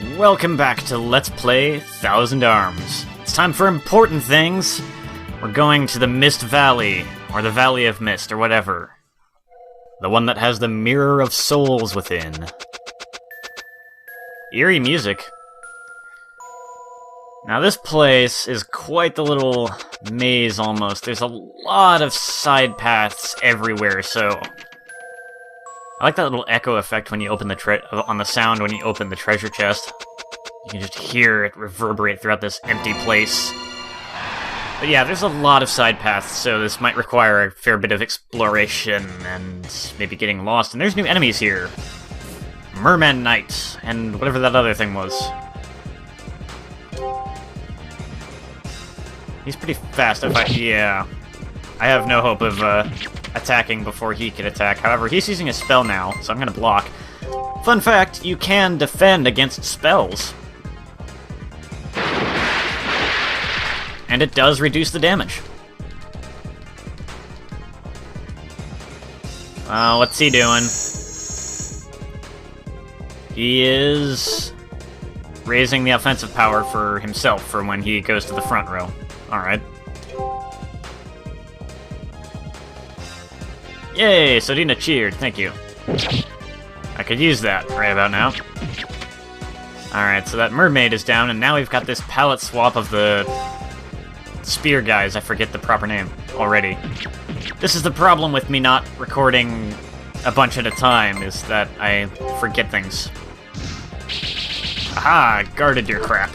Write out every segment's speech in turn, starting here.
Welcome back to Let's Play Thousand Arms. It's time for important things. We're going to the Mist Valley, or the Valley of Mist, or whatever. The one that has the Mirror of Souls within. Eerie music. Now this place is quite the little maze almost. There's a lot of side paths everywhere, so... I like that little echo effect when you open on the sound when you open the treasure chest. You can just hear it reverberate throughout this empty place. But yeah, there's a lot of side paths, so this might require a fair bit of exploration and maybe getting lost. And there's new enemies here. Merman Knight, and whatever that other thing was. He's pretty fast. Yeah. I have no hope of attacking before he can attack. However, he's using a spell now, so I'm gonna block. Fun fact, you can defend against spells. And it does reduce the damage. What's he doing? He is raising the offensive power for himself for when he goes to the front row. Alright. Yay, Sodina cheered, thank you. I could use that right about now. Alright, so that mermaid is down, and now we've got this palette swap of the spear guys. I forget the proper name already. This is the problem with me not recording a bunch at a time, is that I forget things. Aha, guarded your crap.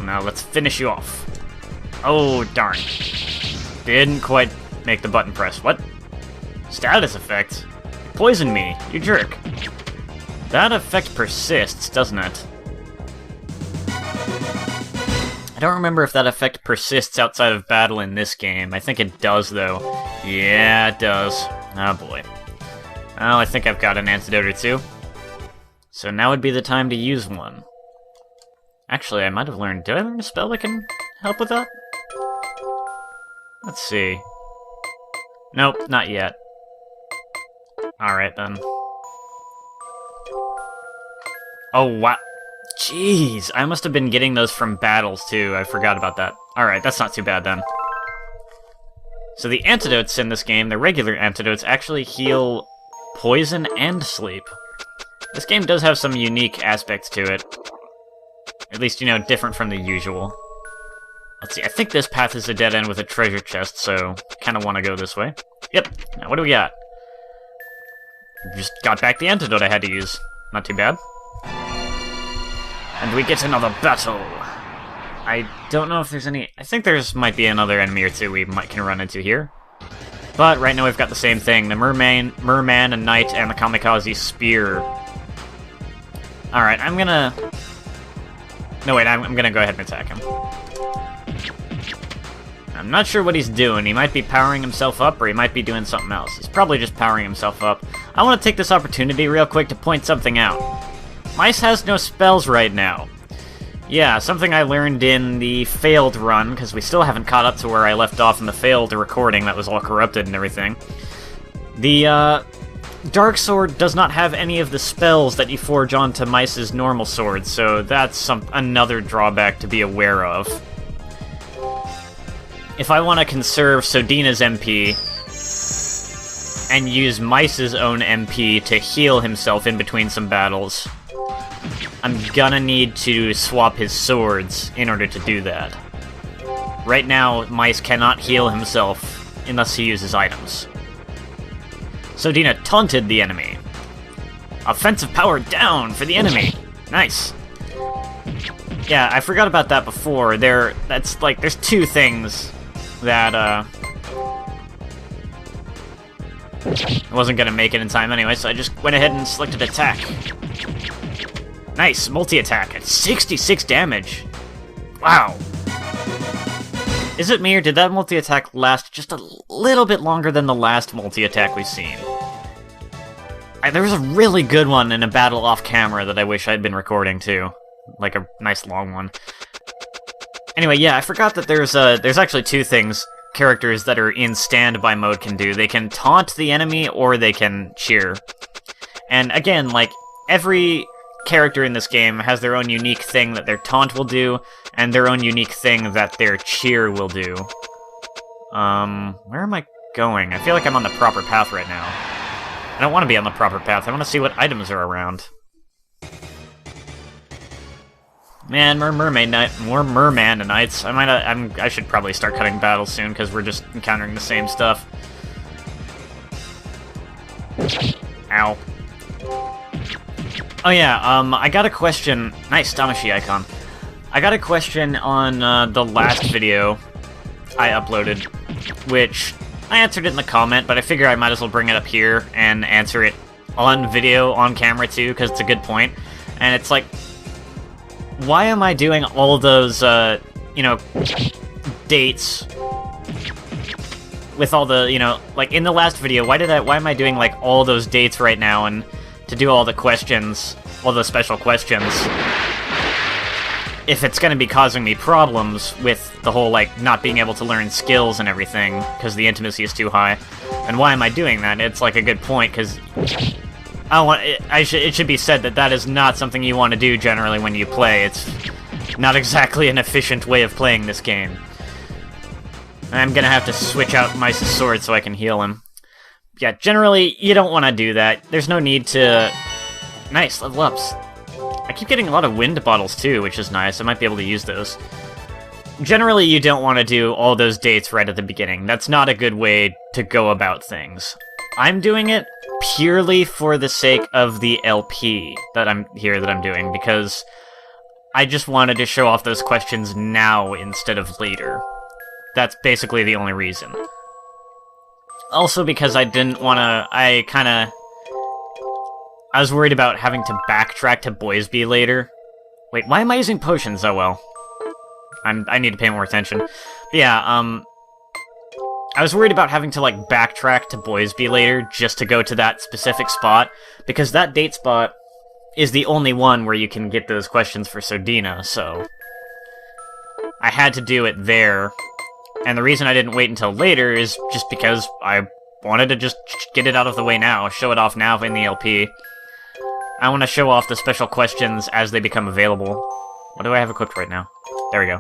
Now let's finish you off. Oh, darn. Didn't quite make the button press. What? Status effect? Poison me, you jerk. That effect persists, doesn't it? I don't remember if that effect persists outside of battle in this game. I think it does, though. Yeah, it does. Oh, boy. Well, I think I've got an antidote or two. So now would be the time to use one. Actually, I might have learned... Did I learn a spell that can help with that? Let's see. Nope, not yet. Alright, then. Oh, wow. Jeez, I must have been getting those from battles, too. I forgot about that. Alright, that's not too bad, then. So the antidotes in this game, the regular antidotes, actually heal poison and sleep. This game does have some unique aspects to it. At least, you know, different from the usual. Let's see, I think this path is a dead end with a treasure chest, so kind of want to go this way. Yep, now what do we got? Just got back the antidote I had to use. Not too bad. And we get another battle. I don't know if there's any... I think there's might be another enemy or two we can run into here. But right now we've got the same thing. The merman, a knight, and the kamikaze spear. Alright, I'm gonna... No, wait, I'm gonna go ahead and attack him. I'm not sure what he's doing. He might be powering himself up, or he might be doing something else. He's probably just powering himself up. I want to take this opportunity real quick to point something out. Mice has no spells right now. Yeah, something I learned in the failed run, because we still haven't caught up to where I left off in the failed recording that was all corrupted and everything. The, Dark Sword does not have any of the spells that you forge onto Mice's normal sword, so that's another drawback to be aware of. If I want to conserve Sodina's MP and use Mice's own MP to heal himself in between some battles, I'm gonna need to swap his swords in order to do that. Right now, Mice cannot heal himself unless he uses items. Sodina taunted the enemy. Offensive power down for the enemy. Nice. Yeah, I forgot about that before. There's two things that, I wasn't gonna make it in time anyway, so I just went ahead and selected attack. Nice, multi-attack at 66 damage. Wow. Is it me, or did that multi-attack last just a little bit longer than the last multi-attack we've seen? There was a really good one in a battle off-camera that I wish I'd been recording, too. Like a nice long one. Anyway, yeah, I forgot that there's actually two things characters that are in standby mode can do. They can taunt the enemy, or they can cheer. And again, like, every character in this game has their own unique thing that their taunt will do, and their own unique thing that their cheer will do. Where am I going? I feel like I'm on the proper path right now. I don't want to be on the proper path. I want to see what items are around. Man, more mermanites. I should probably start cutting battles soon because we're just encountering the same stuff. Ow. Oh yeah, I got a question. Nice Tamashi icon. I got a question on the last video I uploaded, which I answered it in the comment, but I figure I might as well bring it up here and answer it on video, on camera too, because it's a good point. And it's like, why am I doing all those, you know, dates with all the, you know, like in the last video, why am I doing like all those dates right now and to do all the questions, all the special questions, if it's gonna be causing me problems with the whole, like, not being able to learn skills and everything, because the intimacy is too high, and why am I doing that? It's, like, a good point, because it should be said that that is not something you want to do generally when you play. It's not exactly an efficient way of playing this game. I'm gonna have to switch out Mice's sword so I can heal him. Yeah, generally, you don't want to do that. There's no need to... Nice, level ups. I keep getting a lot of wind bottles too, which is nice. I might be able to use those. Generally, you don't want to do all those dates right at the beginning. That's not a good way to go about things. I'm doing it purely for the sake of the LP that I'm doing, because I just wanted to show off those questions now instead of later. That's basically the only reason. Also because I didn't want to... I was worried about having to backtrack to Boysby later. Wait, why am I using potions? Oh well. I need to pay more attention. But yeah, I was worried about having to, like, backtrack to Boysby later just to go to that specific spot, because that date spot is the only one where you can get those questions for Sodina, so... I had to do it there, and the reason I didn't wait until later is just because I wanted to just get it out of the way now, show it off now in the LP. I want to show off the special questions as they become available. What do I have equipped right now? There we go.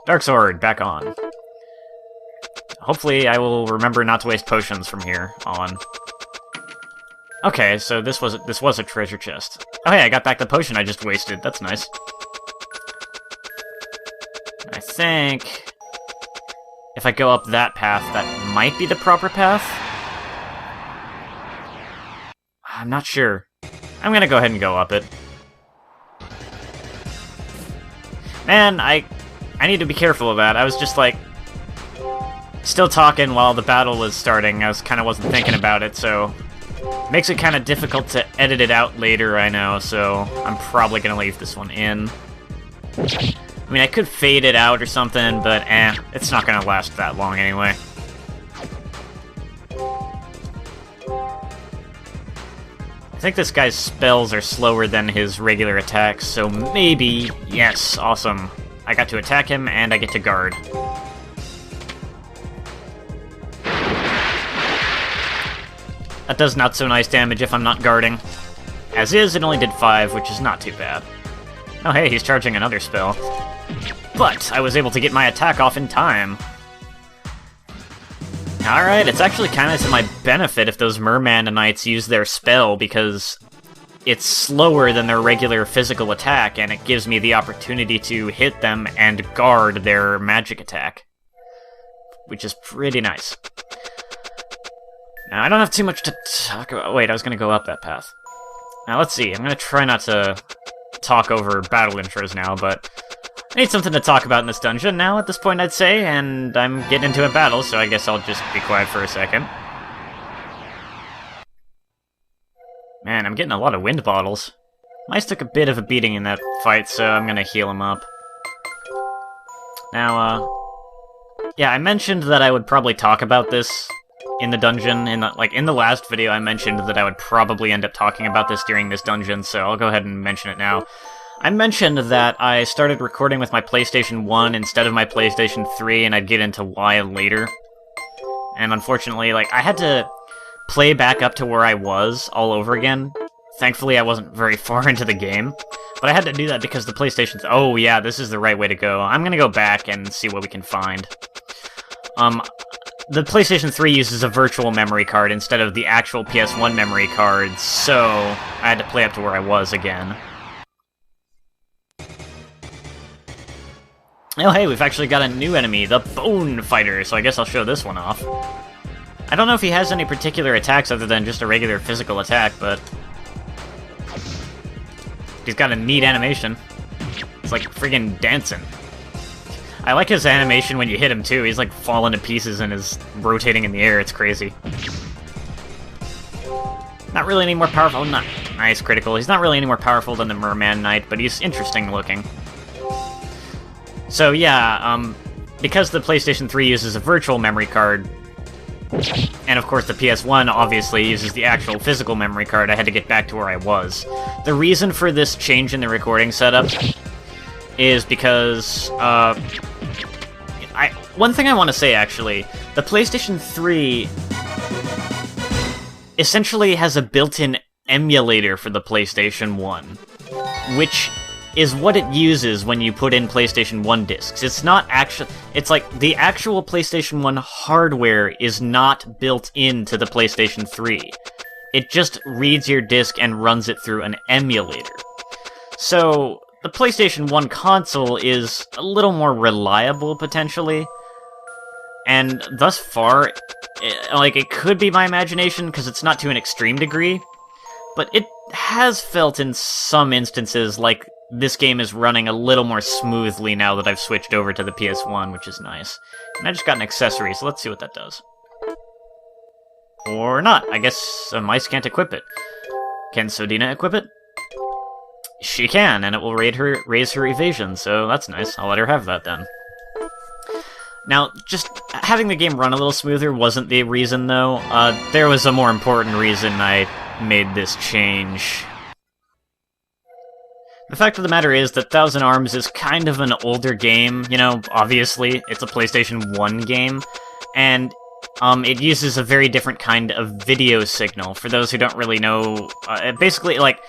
Dark Sword, back on. Hopefully I will remember not to waste potions from here on. Okay, so this was a treasure chest. Oh hey, I got back the potion I just wasted. That's nice. I think if I go up that path, that might be the proper path. I'm not sure. I'm gonna go ahead and go up it. Man, I need to be careful of that. I was just like still talking while the battle was starting. I wasn't thinking about it, so makes it kind of difficult to edit it out later, I know, so I'm probably gonna leave this one in. I mean, I could fade it out or something, but it's not gonna last that long anyway. I think this guy's spells are slower than his regular attacks, so maybe... Yes, awesome. I got to attack him, and I get to guard. That does not so nice damage if I'm not guarding. As is, it only did 5, which is not too bad. Oh hey, he's charging another spell. But I was able to get my attack off in time. Alright, it's actually kind of to my benefit if those Mermanites use their spell, because it's slower than their regular physical attack, and it gives me the opportunity to hit them and guard their magic attack. Which is pretty nice. Now, I don't have too much to talk about. Wait, I was going to go up that path. Now, let's see. I'm going to try not to talk over battle intros now, but I need something to talk about in this dungeon now at this point, I'd say, and I'm getting into a battle, so I guess I'll just be quiet for a second. Man, I'm getting a lot of wind bottles. Mice took a bit of a beating in that fight, so I'm gonna heal him up. Now, yeah, I mentioned that I would probably talk about this in the dungeon. In the last video, I mentioned that I would probably end up talking about this during this dungeon, so I'll go ahead and mention it now. I mentioned that I started recording with my PlayStation 1 instead of my PlayStation 3, and I'd get into why later. And unfortunately, I had to play back up to where I was all over again Thankfully, I wasn't very far into the game. But I had to do that because the PlayStation's... Oh, yeah, this is the right way to go. I'm gonna go back and see what we can find. The PlayStation 3 uses a virtual memory card instead of the actual PS1 memory card, so I had to play up to where I was again. Oh hey, we've actually got a new enemy, the Bone Fighter, so I guess I'll show this one off. I don't know if he has any particular attacks other than just a regular physical attack, but... he's got a neat animation. It's like friggin' dancing. I like his animation when you hit him too, he's like falling to pieces and is rotating in the air, it's crazy. Not really any more powerful, nice critical, he's not really any more powerful than the Merman Knight, but he's interesting looking. So yeah, because the PlayStation 3 uses a virtual memory card, and of course the PS1 obviously uses the actual physical memory card, I had to get back to where I was. The reason for this change in the recording setup is because, one thing I want to say actually, the PlayStation 3 essentially has a built-in emulator for the PlayStation 1, which is what it uses when you put in PlayStation 1 discs. It's not actually... it's like, the actual PlayStation 1 hardware is not built into the PlayStation 3. It just reads your disc and runs it through an emulator. So, the PlayStation 1 console is a little more reliable, potentially. And thus far, it could be my imagination, because it's not to an extreme degree, but it has felt in some instances like this game is running a little more smoothly now that I've switched over to the PS1, which is nice. And I just got an accessory, so let's see what that does. Or not. I guess a mice can't equip it. Can Sodina equip it? She can, and it will raise her evasion, so that's nice. I'll let her have that then. Now, just having the game run a little smoother wasn't the reason, though. There was a more important reason I made this change. The fact of the matter is that Thousand Arms is kind of an older game, you know, obviously, it's a PlayStation 1 game, and it uses a very different kind of video signal. For those who don't really know, basically, like,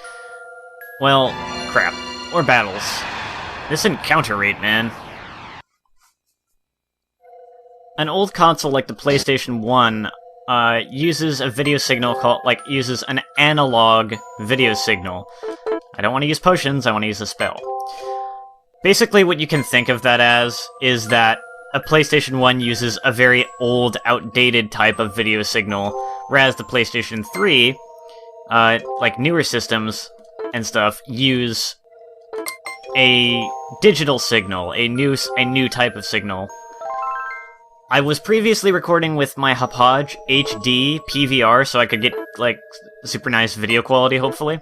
well, crap, or battles. This encounter rate, man. An old console like the PlayStation 1 uses a video signal uses an analog video signal. I don't want to use potions, I want to use a spell. Basically, what you can think of that as is that a PlayStation 1 uses a very old, outdated type of video signal, whereas the PlayStation 3, like newer systems and stuff, use a digital signal, a new type of signal. I was previously recording with my Hauppauge HD PVR, so I could get, like, super nice video quality, hopefully.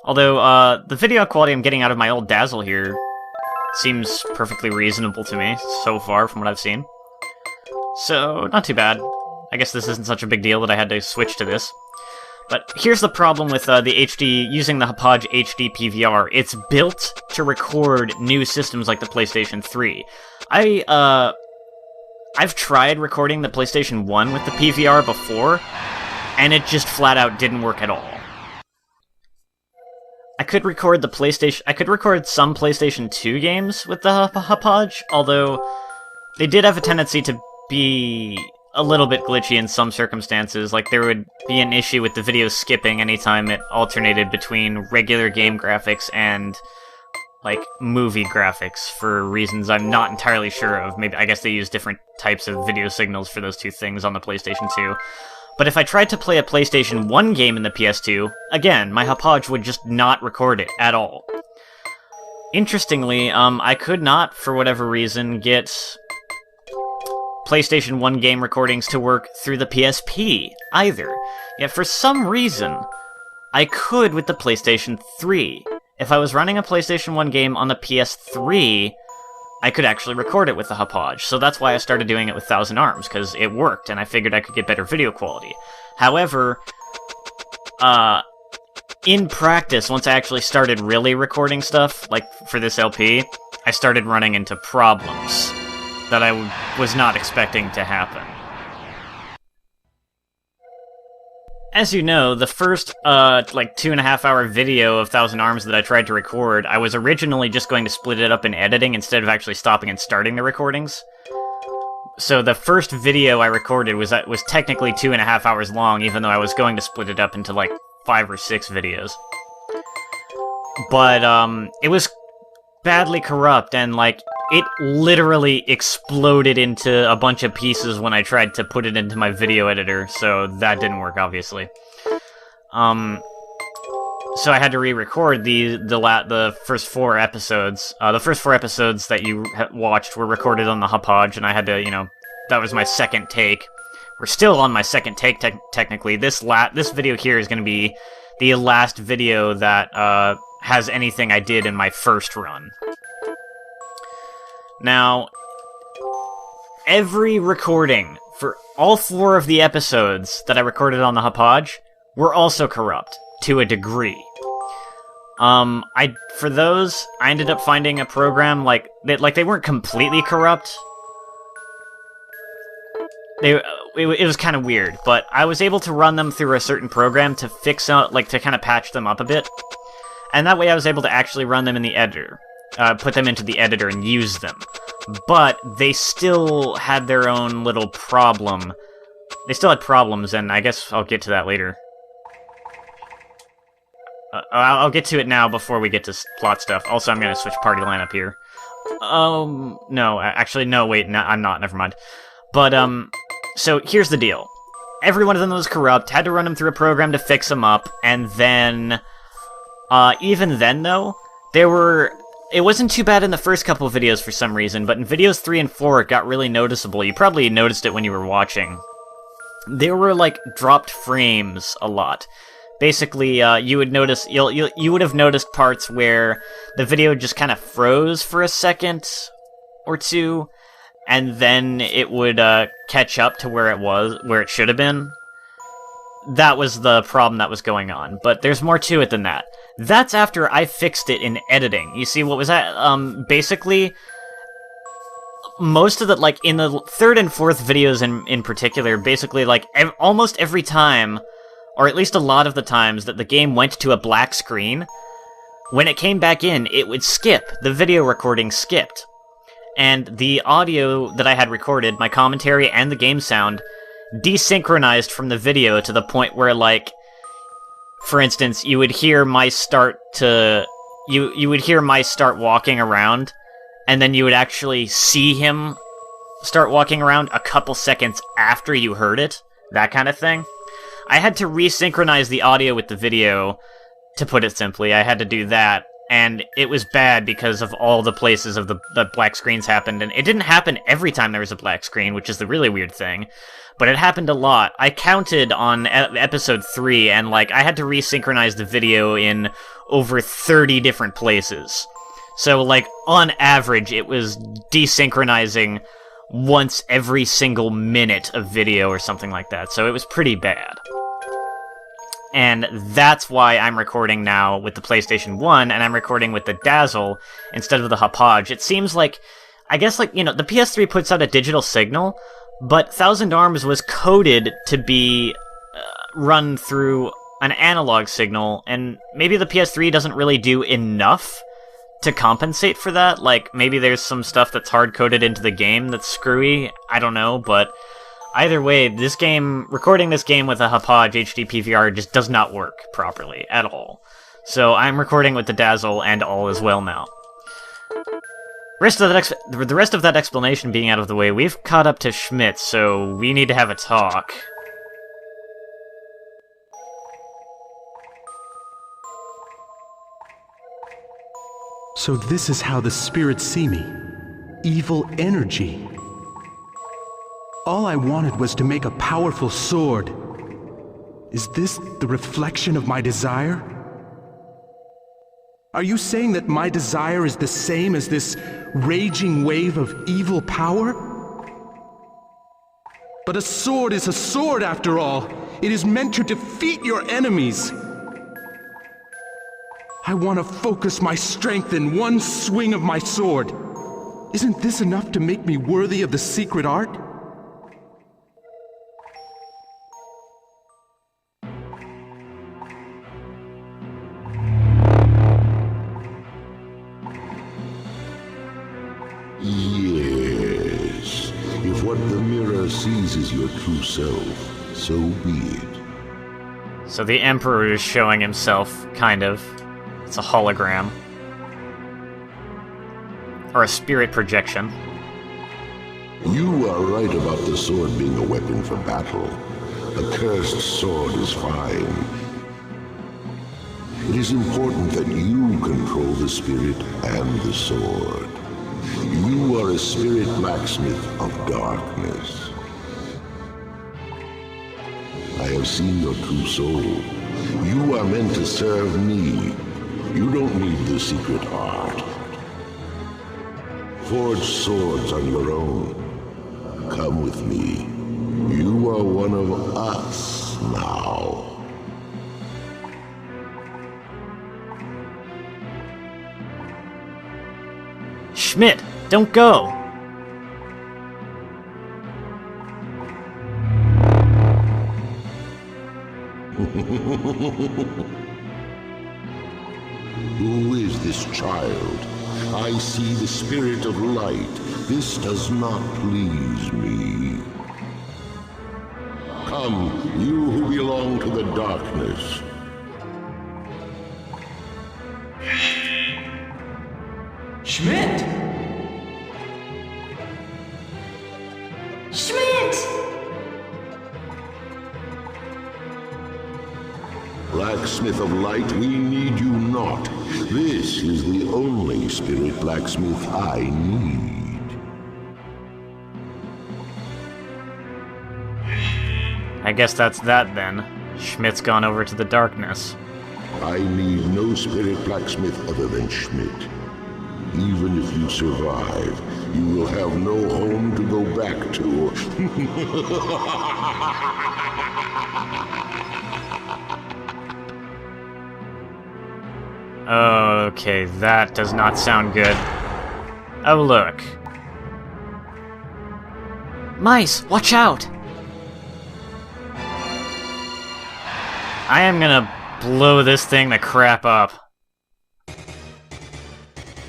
Although, the video quality I'm getting out of my old Dazzle here seems perfectly reasonable to me, so far, from what I've seen. So, not too bad. I guess this isn't such a big deal that I had to switch to this. But here's the problem with using the Hauppauge HD PVR. It's built to record new systems like the PlayStation 3. I've tried recording the PlayStation 1 with the PVR before, and it just flat out didn't work at all. I could record some PlayStation 2 games with the Hauppauge, although they did have a tendency to be a little bit glitchy in some circumstances. Like, there would be an issue with the video skipping anytime it alternated between regular game graphics and, like, movie graphics for reasons I'm not entirely sure of. Maybe, I guess they use different types of video signals for those two things on the PlayStation 2. But if I tried to play a PlayStation 1 game in the PS2, again, my Hauppauge would just not record it at all. Interestingly, I could not, for whatever reason, get PlayStation 1 game recordings to work through the PSP, either. Yet for some reason, I could with the PlayStation 3. If I was running a PlayStation 1 game on the PS3, I could actually record it with the Hauppauge, so that's why I started doing it with Thousand Arms, because it worked, and I figured I could get better video quality. However, in practice, once I actually started really recording stuff, like for this LP, I started running into problems that I was not expecting to happen. as you know, the first, like 2.5-hour video of Thousand Arms that I tried to record, I was originally just going to split it up in editing instead of actually stopping and starting the recordings. So the first video I recorded was technically 2.5 hours long, even though I was going to split it up into, like, 5 or 6 videos. But, it was badly corrupt, and, like, it literally exploded into a bunch of pieces when I tried to put it into my video editor, so that didn't work, obviously. So I had to re-record the first 4 episodes. The first 4 episodes that you watched were recorded on the Hauppauge, and I had to, you know, that was my second take. We're still on my second take, technically. This video here is going to be the last video that, has anything I did in my first run. Now, every recording for all 4 of the episodes that I recorded on the Hauppauge were also corrupt, to a degree. For those, I ended up finding a program, they weren't completely corrupt. It was kind of weird, but I was able to run them through a certain program to fix out, to kind of patch them up a bit. And that way I was able to actually run them in the editor. Put them into the editor and use them. But they still had their own little problem. They still had problems, and I guess I'll get to that later. I'll get to it now before we get to plot stuff. Also, I'm gonna switch party lineup here. No, actually, no, wait, no, I'm not, never mind. But, so here's the deal. Every one of them was corrupt, had to run them through a program to fix them up, and then... even then, though, it wasn't too bad in the first couple of videos for some reason, but in videos 3 and 4 it got really noticeable. You probably noticed it when you were watching. There were, like, dropped frames a lot. Basically, you would notice, you would have noticed parts where the video just kind of froze for a second or two, and then it would, catch up to where it should have been. That was the problem that was going on, but there's more to it than that. That's after I fixed it in editing. You see, what was that? Basically, most of the, like, in the 3rd and 4th videos in particular, basically, like, almost every time, or at least a lot of the times that the game went to a black screen, when it came back in, it would skip. The video recording skipped. And the audio that I had recorded, my commentary and the game sound, desynchronized from the video to the point where, like, for instance, you would hear my start walking around, and then you would actually see him start walking around a couple seconds after you heard it, that kind of thing. I had to resynchronize the audio with the video, to put it simply. I had to do that, and it was bad because of all the places of the black screens happened, and it didn't happen every time there was a black screen, which is the really weird thing. But it happened a lot. I counted on episode 3, and, like, I had to resynchronize the video in over 30 different places. So, like, on average, it was desynchronizing once every single minute of video or something like that. So it was pretty bad. And that's why I'm recording now with the PlayStation 1, and I'm recording with the Dazzle instead of the Hauppauge. It seems like, I guess, like, you know, the PS3 puts out a digital signal, but Thousand Arms was coded to be run through an analog signal, and maybe the PS3 doesn't really do enough to compensate for that. Like, maybe there's some stuff that's hard-coded into the game that's screwy, I don't know, but either way, recording this game with a Hauppauge HD PVR just does not work properly at all. So I'm recording with the Dazzle, and all is well now. The rest of that explanation being out of the way, we've caught up to Schmidt, so we need to have a talk. So this is how the spirits see me. Evil energy. All I wanted was to make a powerful sword. Is this the reflection of my desire? Are you saying that my desire is the same as this raging wave of evil power? But a sword is a sword after all. It is meant to defeat your enemies. I want to focus my strength in one swing of my sword. Isn't this enough to make me worthy of the secret art? this is your true self, so be it. So the Emperor is showing himself, kind of. It's a hologram. Or a spirit projection. You are right about the sword being a weapon for battle. A cursed sword is fine. It is important that you control the spirit and the sword. You are a spirit blacksmith of darkness. I have seen your true soul. You are meant to serve me. You don't need the secret art. Forge swords on your own. Come with me. You are one of us now. Schmidt, don't go! Who is this child? I see the spirit of light. This does not please me. Come, you who belong to the darkness. Schmidt! Schmidt! Blacksmith of light, we need you not. This is the only spirit blacksmith I need. I guess that's that then. Schmidt's gone over to the darkness. I need no spirit blacksmith other than Schmidt. Even if you survive, you will have no home to go back to. Okay, that does not sound good. Oh, look. Mice, watch out! I am gonna blow this thing the crap up.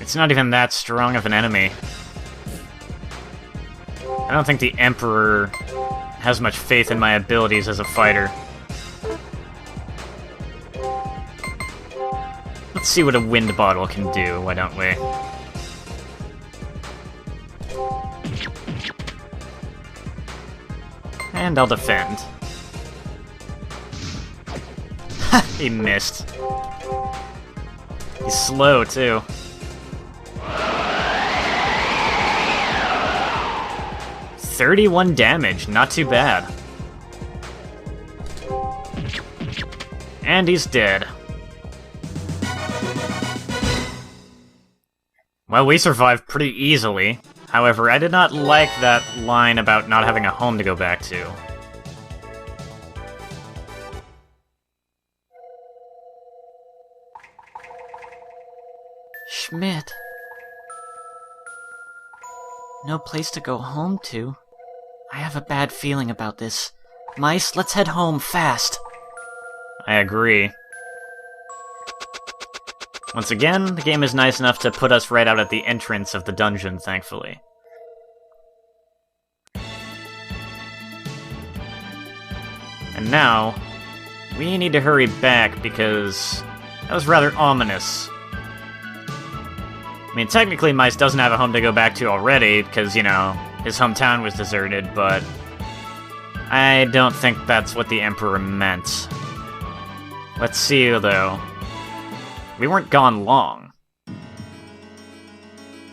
It's not even that strong of an enemy. I don't think the Emperor has much faith in my abilities as a fighter. Let's see what a wind bottle can do, why don't we? And I'll defend. Ha! He missed. He's slow, too. $31 damage, not too bad. And he's dead. Well, we survived pretty easily. However, I did not like that line about not having a home to go back to. Schmidt. No place to go home to. I have a bad feeling about this. Mice, let's head home fast. I agree. Once again, the game is nice enough to put us right out at the entrance of the dungeon, thankfully. And now, we need to hurry back because that was rather ominous. I mean, technically Mice doesn't have a home to go back to already because, you know, his hometown was deserted, but I don't think that's what the Emperor meant. Let's see, though. We weren't gone long.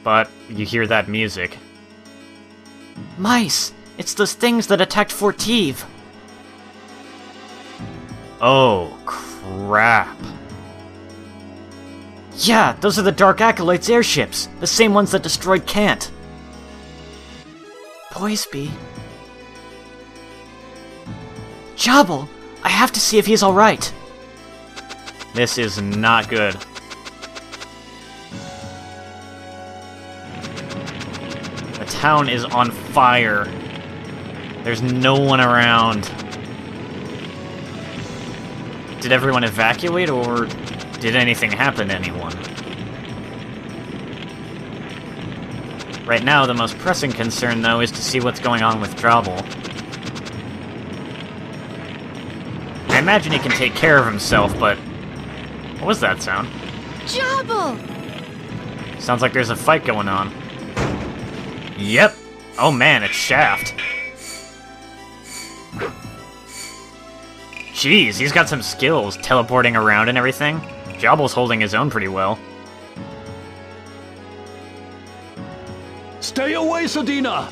But you hear that music. Mice! It's those things that attacked Fortive! Oh, crap. Yeah, those are the Dark Acolytes airships! The same ones that destroyed Kant! Poiseby? Jabal! I have to see if he's alright! This is not good. The town is on fire. There's no one around. Did everyone evacuate, or did anything happen to anyone? Right now, the most pressing concern, though, is to see what's going on with Jabal. imagine he can take care of himself, but... What was that sound? Jobble! Sounds like there's a fight going on. Yep! Oh man, it's Shaft. Jeez, he's got some skills, teleporting around and everything. Jobble's holding his own pretty well. Stay away, Sadina!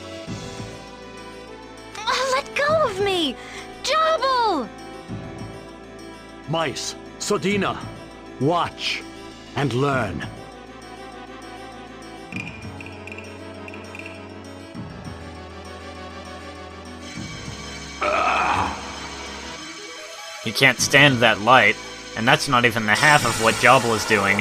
Let go of me! Jobble! Mice, Sadina, watch and learn. He can't stand that light, and that's not even the half of what Jobble is doing.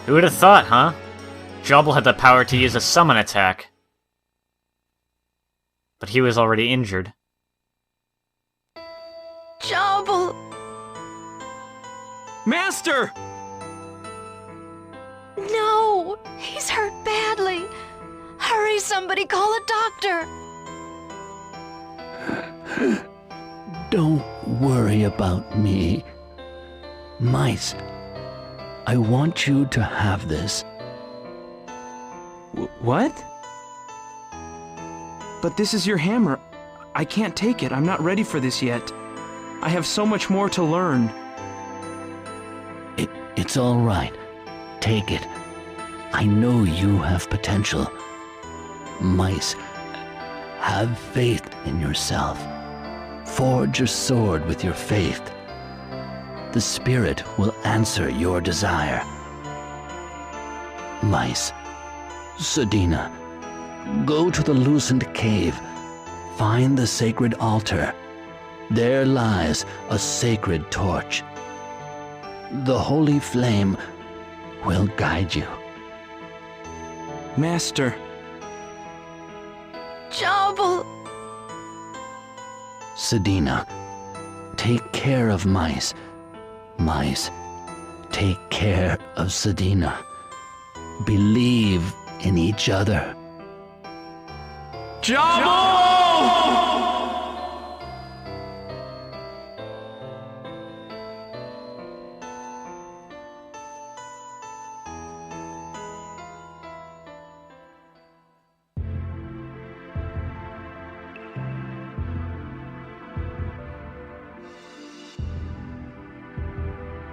Who would have thought, huh? Jobble had the power to use a summon attack. But he was already injured. Jobble! Master! No! He's hurt badly! Hurry, somebody call a doctor! Don't worry about me. Mice, I want you to have this. What? But this is your hammer. I can't take it. I'm not ready for this yet. I have so much more to learn. It's all right. Take it. I know you have potential. Mice, have faith in yourself. Forge your sword with your faith. The spirit will answer your desire. Mice, Sadina, go to the loosened cave. Find the sacred altar. There lies a sacred torch. The holy flame will guide you. Master. Jobble! Sadina, take care of Mice. Mice, take care of Sadina. Believe in each other. Jobble!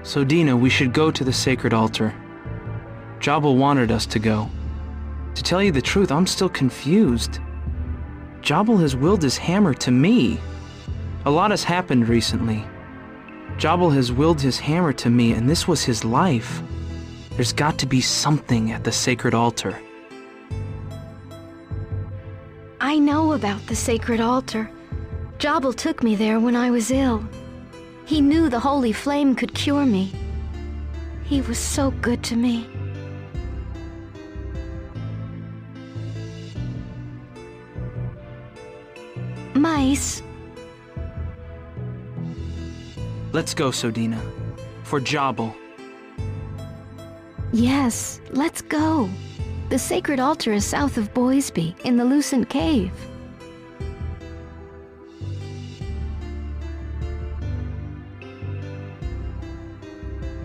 So Dina, we should go to the sacred altar. Jobble wanted us to go. To tell you the truth, I'm still confused. Jobble has willed his hammer to me. A lot has happened recently. Jobble has willed his hammer to me, and this was his life. There's got to be something at the sacred altar. I know about the sacred altar. Jobble took me there when I was ill. He knew the holy flame could cure me. He was so good to me. Mice. Let's go, Sodina. For Jobble. Yes, let's go. The sacred altar is south of Boisby, in the Lucent Cave.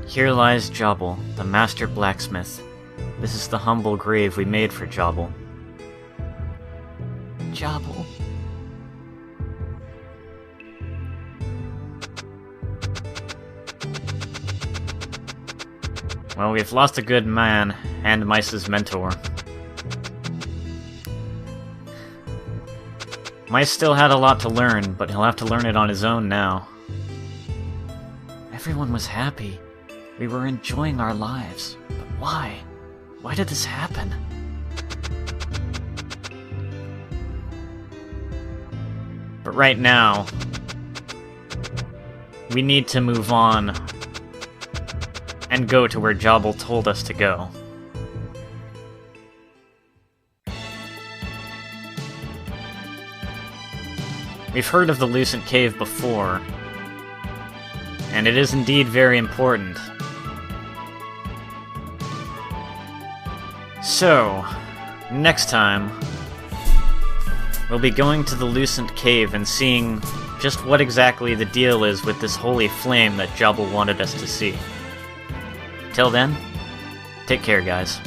Here lies Jobble, the master blacksmith. This is the humble grave we made for Jobble. Jobble. Well, we've lost a good man, and Mice's mentor. Mice still had a lot to learn, but he'll have to learn it on his own now. Everyone was happy. We were enjoying our lives. But why? Why did this happen? But right now, we need to move on and go to where Jobble told us to go. We've heard of the Lucent Cave before, and it is indeed very important. So, next time, we'll be going to the Lucent Cave and seeing just what exactly the deal is with this holy flame that Jabal wanted us to see. Till then, take care, guys.